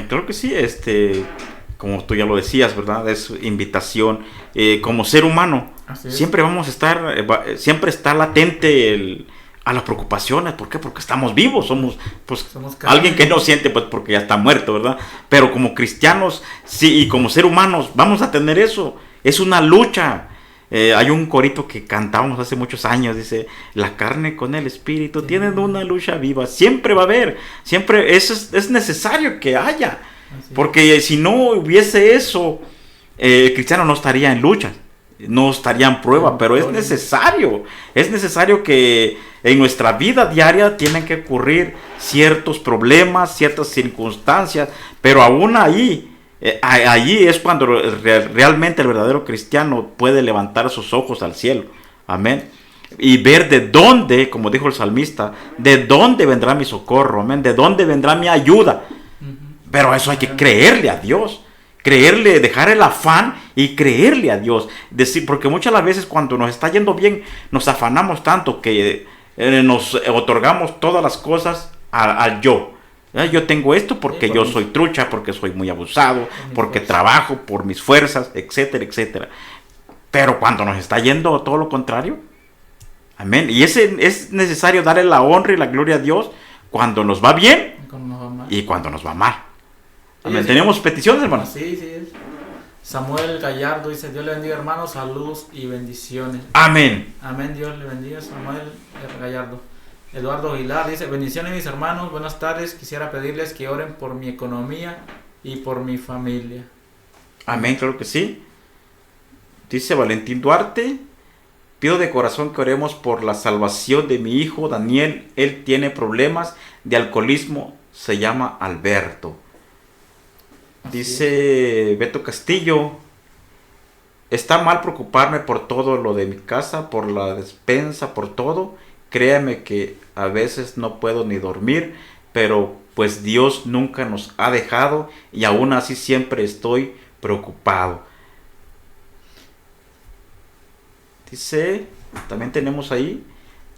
Claro que sí, como tú ya lo decías, ¿verdad? Es invitación. Como ser humano, siempre vamos a estar, siempre está latente a las preocupaciones. ¿Por qué? Porque estamos vivos, somos alguien que no siente, pues porque ya está muerto, ¿verdad? Pero como cristianos, sí, y como ser humanos, vamos a tener eso. Es una lucha. Hay un corito que cantábamos hace muchos años, dice, la carne con el espíritu tienen una lucha viva. Siempre va a haber, siempre es necesario que haya. Porque si no hubiese eso, el cristiano no estaría en lucha, no estaría en prueba, pero es necesario que en nuestra vida diaria tienen que ocurrir ciertos problemas, ciertas circunstancias, pero aún allí es cuando realmente el verdadero cristiano puede levantar sus ojos al cielo, amén, y ver de dónde, como dijo el salmista, de dónde vendrá mi socorro, amén, de dónde vendrá mi ayuda. Pero eso hay que creerle a Dios, dejar el afán y creerle a Dios. Porque muchas las veces cuando nos está yendo bien, nos afanamos tanto que nos otorgamos todas las cosas al yo. Yo tengo esto porque yo soy trucha, porque soy muy abusado, porque trabajo por mis fuerzas, etcétera, etcétera. Pero cuando nos está yendo todo lo contrario, amén. Y es necesario darle la honra y la gloria a Dios cuando nos va bien y cuando nos va mal. Amén. ¿Tenemos peticiones, hermanos? Sí. Samuel Gallardo dice, Dios le bendiga, hermanos, saludos y bendiciones. Amén. Amén, Dios le bendiga, Samuel Gallardo. Eduardo Aguilar dice, bendiciones mis hermanos, buenas tardes, quisiera pedirles que oren por mi economía y por mi familia. Amén, claro que sí. Dice Valentín Duarte, pido de corazón que oremos por la salvación de mi hijo Daniel, él tiene problemas de alcoholismo, se llama Alberto. Dice Beto Castillo, está mal preocuparme por todo lo de mi casa, por la despensa, por todo. Créame que a veces no puedo ni dormir, pero pues Dios nunca nos ha dejado y aún así siempre estoy preocupado. Dice, también tenemos ahí,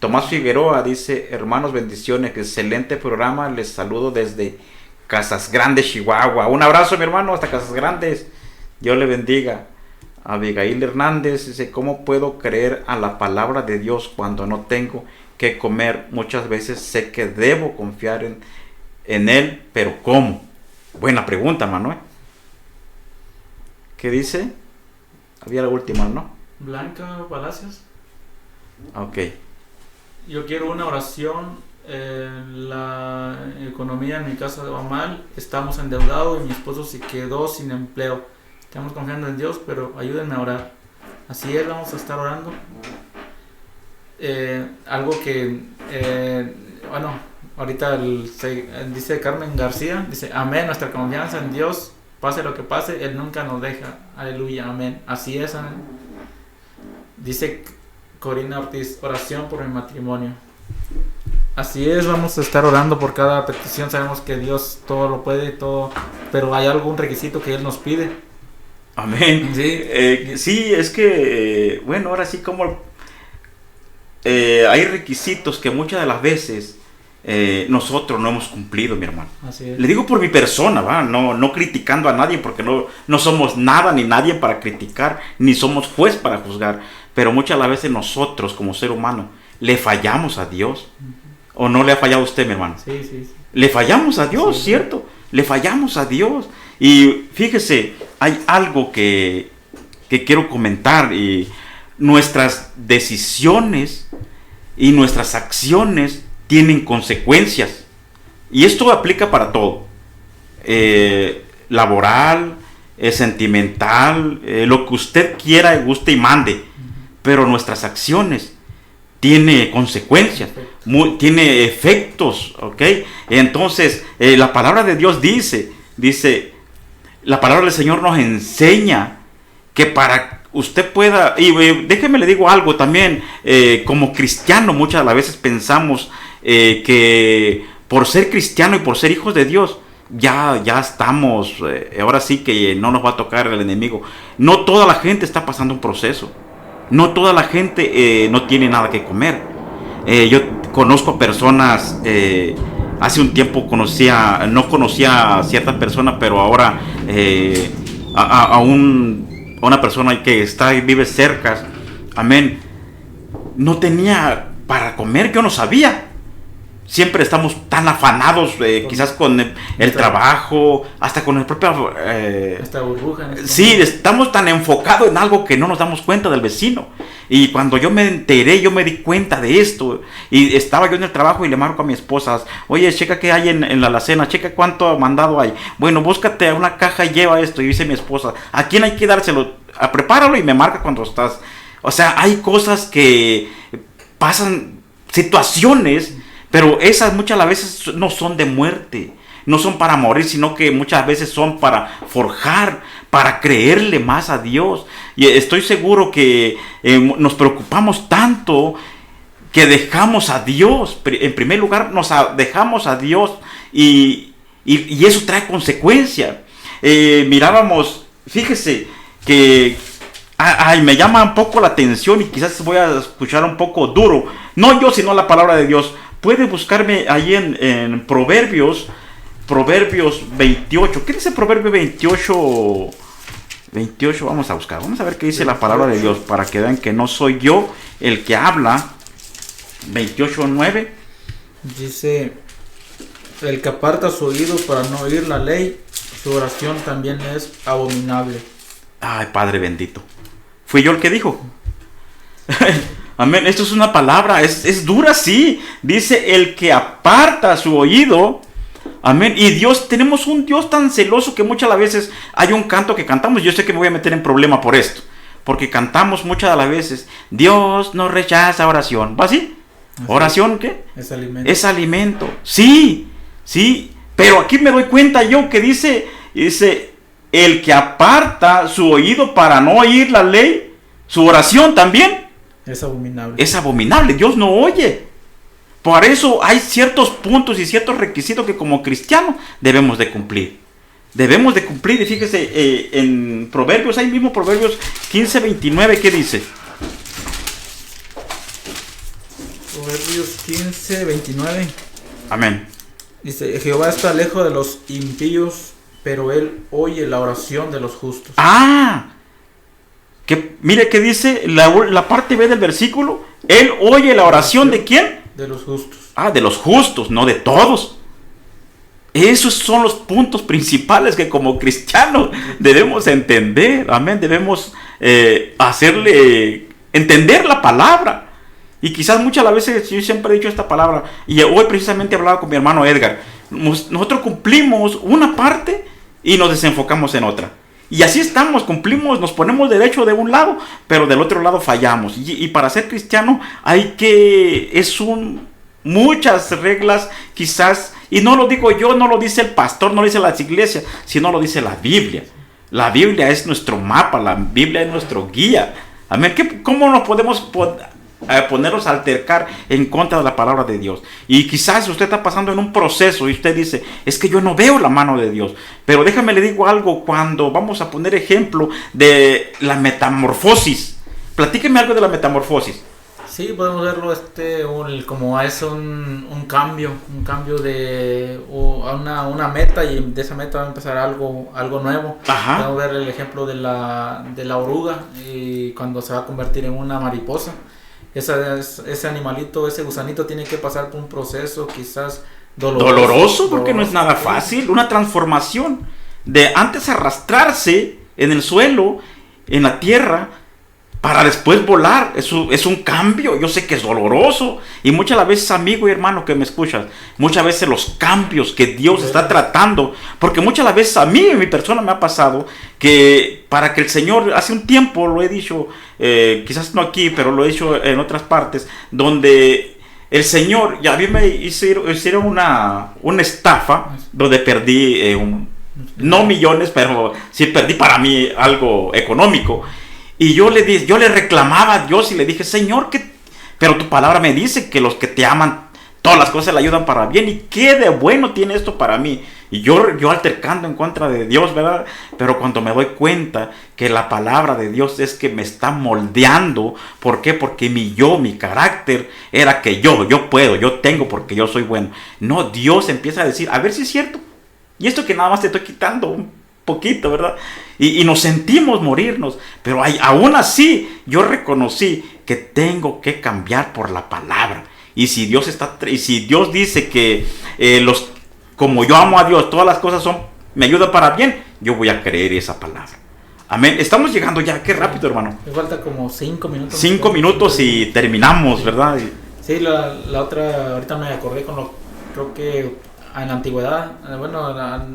Tomás Figueroa dice, hermanos, bendiciones, excelente programa, les saludo desde Casas Grandes, Chihuahua. Un abrazo, mi hermano, hasta Casas Grandes. Dios le bendiga. Abigail Hernández dice, ¿cómo puedo creer a la palabra de Dios cuando no tengo que comer? Muchas veces sé que debo confiar en Él, pero ¿cómo? Buena pregunta, Manuel. ¿Qué dice? Había la última, ¿no? Blanca Palacios. Ok. Yo quiero una oración la economía en mi casa va mal, estamos endeudados y mi esposo se quedó sin empleo. Estamos confiando en Dios, pero ayúdenme a orar. Así es, vamos a estar orando. Algo que, bueno, ahorita dice Carmen García, dice, amén, nuestra confianza en Dios, pase lo que pase, Él nunca nos deja. Aleluya, amén. Así es, amén. Dice Corina Ortiz, oración por mi matrimonio. Así es, vamos a estar orando por cada petición. Sabemos que Dios todo lo puede, todo, pero hay algún requisito que Él nos pide. Amén. Sí, sí, es que, bueno, ahora sí como hay requisitos que muchas de las veces nosotros no hemos cumplido, mi hermano. así es. Le digo por mi persona, ¿va? No criticando a nadie, porque no somos nada ni nadie para criticar, ni somos juez para juzgar. Pero muchas de las veces nosotros, como ser humano, le fallamos a Dios. ¿O no le ha fallado a usted, mi hermano? Sí, sí, sí. Le fallamos a Dios, Sí. ¿cierto? Le fallamos a Dios. Y fíjese, hay algo que quiero comentar. Y nuestras decisiones y nuestras acciones tienen consecuencias. Y esto aplica para todo. Laboral, sentimental, lo que usted quiera, guste y mande. Pero nuestras acciones tiene consecuencias, tiene efectos, ¿ok? Entonces, la palabra de Dios dice, la palabra del Señor nos enseña que para usted pueda, y déjeme le digo algo también, como cristiano muchas de las veces pensamos que por ser cristiano y por ser hijos de Dios, ya estamos, ahora sí que no nos va a tocar el enemigo. No toda la gente está pasando un proceso. No toda la gente no tiene nada que comer. Yo conozco personas, hace un tiempo no conocía a cierta persona, pero ahora a una persona que vive cerca, amén, no tenía para comer, yo no sabía. Siempre estamos tan afanados, quizás con el trabajo, hasta con el propio... Esta burbuja. Sí, estamos tan enfocados en algo que no nos damos cuenta del vecino. Y cuando yo me enteré, yo me di cuenta de esto. Y estaba yo en el trabajo y le marco a mi esposa, oye, checa qué hay en la alacena, checa cuánto mandado hay. Bueno, búscate una caja y lleva esto. Y dice mi esposa, ¿a quién hay que dárselo? Prepáralo y me marca cuando estás. O sea, hay cosas que pasan, situaciones... Pero esas muchas veces no son de muerte, no son para morir, sino que muchas veces son para forjar, para creerle más a Dios. Y estoy seguro que nos preocupamos tanto que dejamos a Dios. En primer lugar, dejamos a Dios y eso trae consecuencias. Mirábamos, fíjese que me llama un poco la atención y quizás voy a escuchar un poco duro. No yo, sino la palabra de Dios. Puede buscarme ahí en Proverbios 28. ¿Qué dice Proverbios 28? 28, vamos a buscar. Vamos a ver qué dice la palabra de Dios para que vean que no soy yo el que habla. 28:9. Dice, el que aparta su oído para no oír la ley, su oración también es abominable. Ay, Padre bendito. Fui yo el que dijo. Amén, esto es una palabra, es dura, sí. Dice, el que aparta su oído. Amén, y Dios, tenemos un Dios tan celoso que muchas veces hay un canto que cantamos. Yo sé que me voy a meter en problema por esto, porque cantamos muchas de las veces, Dios no rechaza oración. ¿Va así? ¿Oración qué? Es alimento. Es alimento, sí, pero aquí me doy cuenta yo que dice, el que aparta su oído para no oír la ley, su oración también es abominable. Es abominable, Dios no oye. Por eso hay ciertos puntos y ciertos requisitos que como cristianos debemos de cumplir. Debemos de cumplir, y fíjese, en Proverbios, ahí mismo Proverbios 15:29, ¿qué dice? Proverbios 15:29. Amén. Dice, Jehová está lejos de los impíos, pero él oye la oración de los justos. Mire que dice la parte B del versículo, él oye la oración de ¿quién? De los justos. De los justos, no de todos. Esos son los puntos principales que como cristianos debemos entender. Amén, debemos entender la palabra. Y quizás muchas las veces, yo siempre he dicho esta palabra, y hoy precisamente hablaba con mi hermano Edgar, nosotros cumplimos una parte y nos desenfocamos en otra. Y así estamos, cumplimos, nos ponemos derecho de un lado, pero del otro lado fallamos. Y para ser cristiano muchas reglas quizás, y no lo digo yo, no lo dice el pastor, no lo dice las iglesias, sino lo dice la Biblia. La Biblia es nuestro mapa, la Biblia es nuestro guía. Amén. ¿Cómo nos podemos ponernos a altercar en contra de la palabra de Dios? Y quizás usted está pasando en un proceso y usted dice, es que yo no veo la mano de Dios. Pero déjame le digo algo, cuando vamos a poner ejemplo de la metamorfosis. Platíqueme algo de la metamorfosis. Sí, podemos verlo como es un cambio de a una meta, y de esa meta va a empezar algo nuevo. Ajá. Podemos ver el ejemplo de la oruga, y cuando se va a convertir en una mariposa. Ese animalito, ese gusanito tiene que pasar por un proceso quizás doloroso, porque no es nada fácil. Una transformación de antes arrastrarse en el suelo, en la tierra, para después volar. Es un cambio. Yo sé que es doloroso, y muchas veces, amigo y hermano que me escuchas, muchas veces los cambios que Dios está tratando, porque muchas veces a mí, en mi persona, me ha pasado que para que el Señor, hace un tiempo lo he dicho, quizás no aquí, pero lo he dicho en otras partes, donde el Señor, ya a mí me hicieron una estafa donde perdí no millones, pero sí perdí para mí algo económico. Y yo le reclamaba a Dios y le dije, Señor, pero tu palabra me dice que los que te aman, todas las cosas le ayudan para bien. ¿Y qué de bueno tiene esto para mí? Y yo altercando en contra de Dios, ¿verdad? Pero cuando me doy cuenta que la palabra de Dios es que me está moldeando. ¿Por qué? Porque mi carácter era que yo puedo, yo tengo porque yo soy bueno. No, Dios empieza a decir, a ver si es cierto. Y esto que nada más te estoy quitando un poquito, ¿verdad? Y nos sentimos morirnos, pero aún así yo reconocí que tengo que cambiar por la palabra. Y si Dios dice que como yo amo a Dios, todas las cosas me ayudan para bien, yo voy a creer esa palabra. Amén. Estamos llegando ya, qué rápido, hermano. Me falta como 5 minutos. 5 minutos y terminamos, ¿verdad? Sí, la otra, ahorita me acordé creo que en la antigüedad, bueno,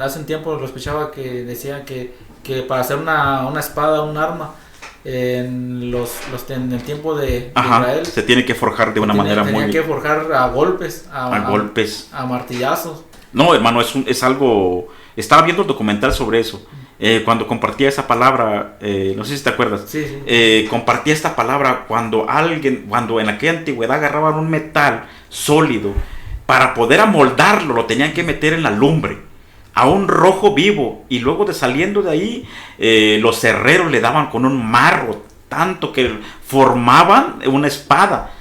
hace un tiempo lo escuchaba que decía que para hacer una espada, un arma, en el tiempo de Israel, se tiene que forjar de una manera muy... Tenía que forjar a golpes, a martillazos. No, hermano, es algo... Estaba viendo el documental sobre eso. Cuando compartía esa palabra, no sé si te acuerdas. Sí. Compartía esta palabra cuando en aquella antigüedad agarraban un metal sólido, para poder amoldarlo, lo tenían que meter en la lumbre, a un rojo vivo, y luego saliendo de ahí, los herreros le daban con un marro, tanto que formaban una espada,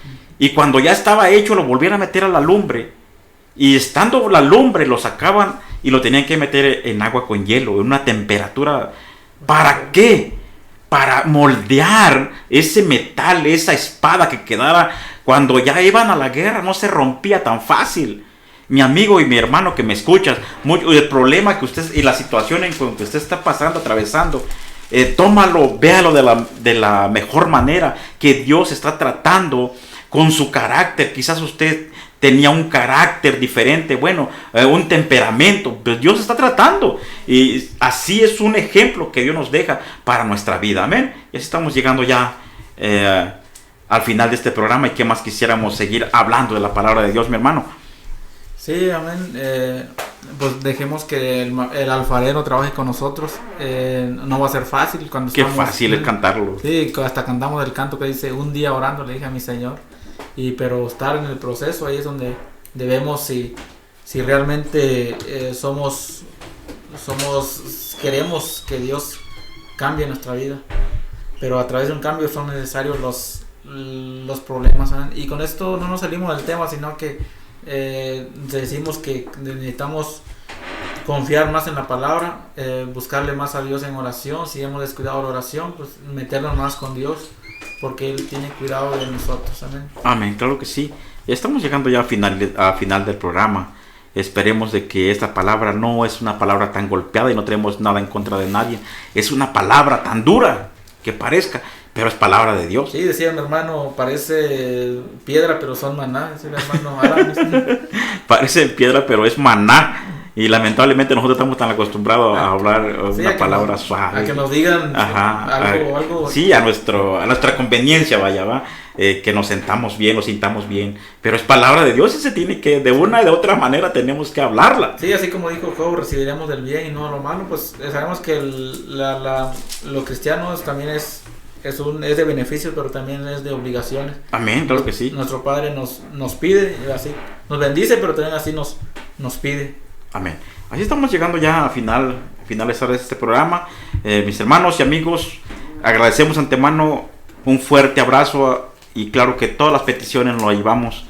y cuando ya estaba hecho, lo volvían a meter a la lumbre, y estando la lumbre, lo sacaban, y lo tenían que meter en agua con hielo, en una temperatura. ¿Para qué? Para moldear ese metal, esa espada que quedara. Cuando ya iban a la guerra, no se rompía tan fácil. Mi amigo y mi hermano que me escuchas, el problema que usted y la situación en que usted está pasando, atravesando, tómalo, véalo de la mejor manera, que Dios está tratando con su carácter. Quizás usted tenía un carácter diferente, un temperamento, pero Dios está tratando, y así es un ejemplo que Dios nos deja para nuestra vida. Amén. Y así estamos llegando ya al final de este programa, y qué más quisiéramos seguir hablando de la palabra de Dios, mi hermano. Sí, amén. Pues dejemos que el alfarero trabaje con nosotros. No va a ser fácil cuando qué fácil es cantarlo. Sí, hasta cantamos el canto que dice, un día orando le dije a mi Señor. Pero estar en el proceso, ahí es donde debemos, si realmente queremos que Dios cambie nuestra vida. Pero a través de un cambio son necesarios los problemas, ¿saben? Y con esto no nos salimos del tema, sino que decimos que necesitamos confiar más en la palabra, buscarle más a Dios en oración. Si hemos descuidado la oración, pues meternos más con Dios, porque Él tiene cuidado de nosotros. Amén. Amén, claro que sí. Estamos llegando ya a final del programa. Esperemos de que esta palabra no es una palabra tan golpeada, y no tenemos nada en contra de nadie. Es una palabra tan dura que parezca, pero es palabra de Dios. Sí, decía mi hermano, parece piedra, pero son maná. Decía mi hermano Aramis. Parece piedra, pero es maná. Y lamentablemente nosotros estamos tan acostumbrados a hablar una palabra suave. A que nos digan algo. Sí, a nuestra conveniencia, vaya, va. Que nos sintamos bien. Pero es palabra de Dios y se tiene que, de una y de otra manera, tenemos que hablarla. Sí, así como dijo Job, recibiremos del bien y no lo malo. Pues sabemos que los cristianos también es de beneficios, pero también es de obligaciones. Amén, claro que sí. Nuestro Padre nos pide, así nos bendice, pero también así nos pide. Amén. Así estamos llegando ya a finalizar este programa. Mis hermanos y amigos, agradecemos antemano un fuerte abrazo y claro que todas las peticiones lo llevamos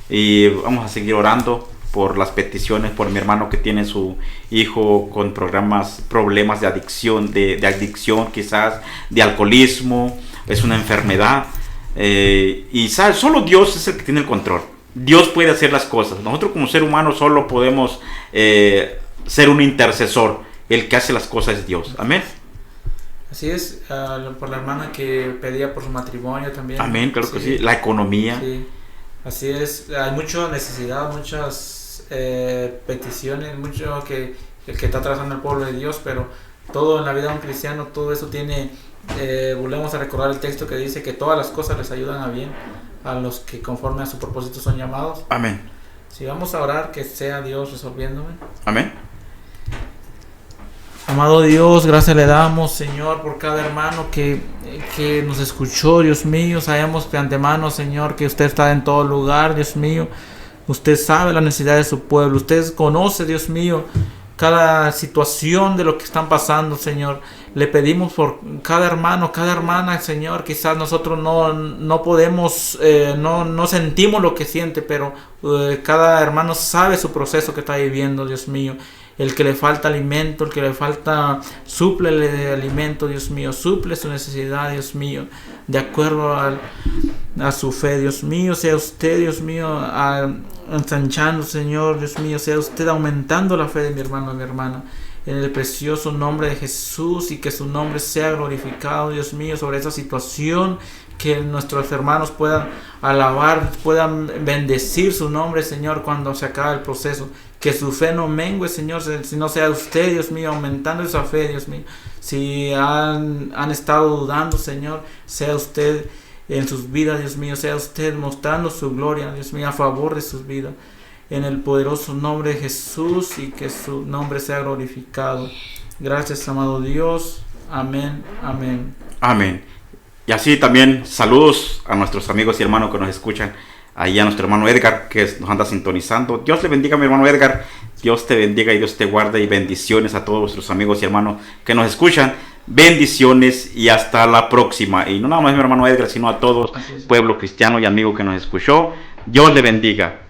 y vamos a seguir orando por las peticiones, por mi hermano que tiene su hijo con problemas de adicción, de adicción quizás, de alcoholismo, es una enfermedad y ¿sabes? Solo Dios es el que tiene el control. Dios puede hacer las cosas. Nosotros como ser humano solo podemos ser un intercesor. El que hace las cosas es Dios. Amén. Así es, por la hermana que pedía por su matrimonio también. Amén, claro que sí. La economía. Sí, así es. Hay mucha necesidad, muchas peticiones, mucho que está trazando el pueblo de Dios, pero todo en la vida de un cristiano, todo eso tiene, volvemos a recordar el texto que dice que todas las cosas les ayudan a bien a los que conforme a su propósito son llamados. Amén. Si vamos a orar, que sea Dios resolviéndome. Amén. Amado Dios, gracias le damos, Señor, por cada hermano que nos escuchó, Dios mío. Sabemos de antemano, Señor, que usted está en todo lugar, Dios mío. Usted sabe la necesidad de su pueblo. Usted conoce, Dios mío, cada situación de lo que están pasando, Señor. Le pedimos por cada hermano, cada hermana, Señor. Quizás nosotros no podemos, no sentimos lo que siente, pero cada hermano sabe su proceso que está viviendo, Dios mío. El que le falta alimento, el que le falta, súplele de alimento, Dios mío. Suple su necesidad, Dios mío, de acuerdo a su fe, Dios mío. Sea usted, Dios mío, ensanchando, Señor, Dios mío. Sea usted aumentando la fe de mi hermano y mi hermana. En el precioso nombre de Jesús, y que su nombre sea glorificado, Dios mío, sobre esa situación, que nuestros hermanos puedan alabar, puedan bendecir su nombre, Señor, cuando se acabe el proceso. Que su fe no mengue, Señor, si no sea usted, Dios mío, aumentando esa fe, Dios mío. Si han estado dudando, Señor, sea usted en sus vidas, Dios mío, sea usted mostrando su gloria, Dios mío, a favor de sus vidas. En el poderoso nombre de Jesús, y que su nombre sea glorificado. Gracias, amado Dios. Amén, amén. Amén. Y así también saludos a nuestros amigos y hermanos que nos escuchan. Ahí a nuestro hermano Edgar que nos anda sintonizando. Dios le bendiga, mi hermano Edgar. Dios te bendiga y Dios te guarde. Y bendiciones a todos nuestros amigos y hermanos que nos escuchan. Bendiciones y hasta la próxima. Y no nada más mi hermano Edgar, sino a todos, pueblo cristiano y amigo que nos escuchó. Dios le bendiga.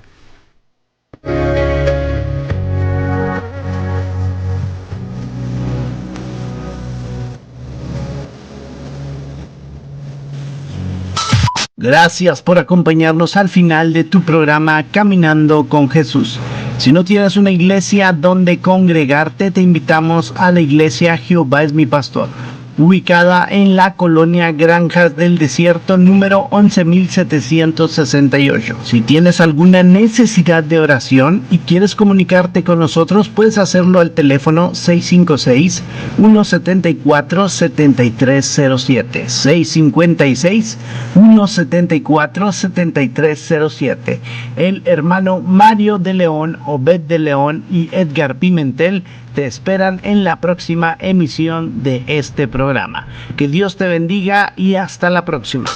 Gracias por acompañarnos al final de tu programa Caminando con Jesús. Si no tienes una iglesia donde congregarte, te invitamos a la iglesia Jehová es mi pastor, ubicada en la colonia Granjas del Desierto número 11768. Si tienes alguna necesidad de oración y quieres comunicarte con nosotros, puedes hacerlo al teléfono 656-174-7307. 656-174-7307. El hermano Mario de León, Obed de León y Edgar Pimentel te esperan en la próxima emisión de este programa. Que Dios te bendiga y hasta la próxima.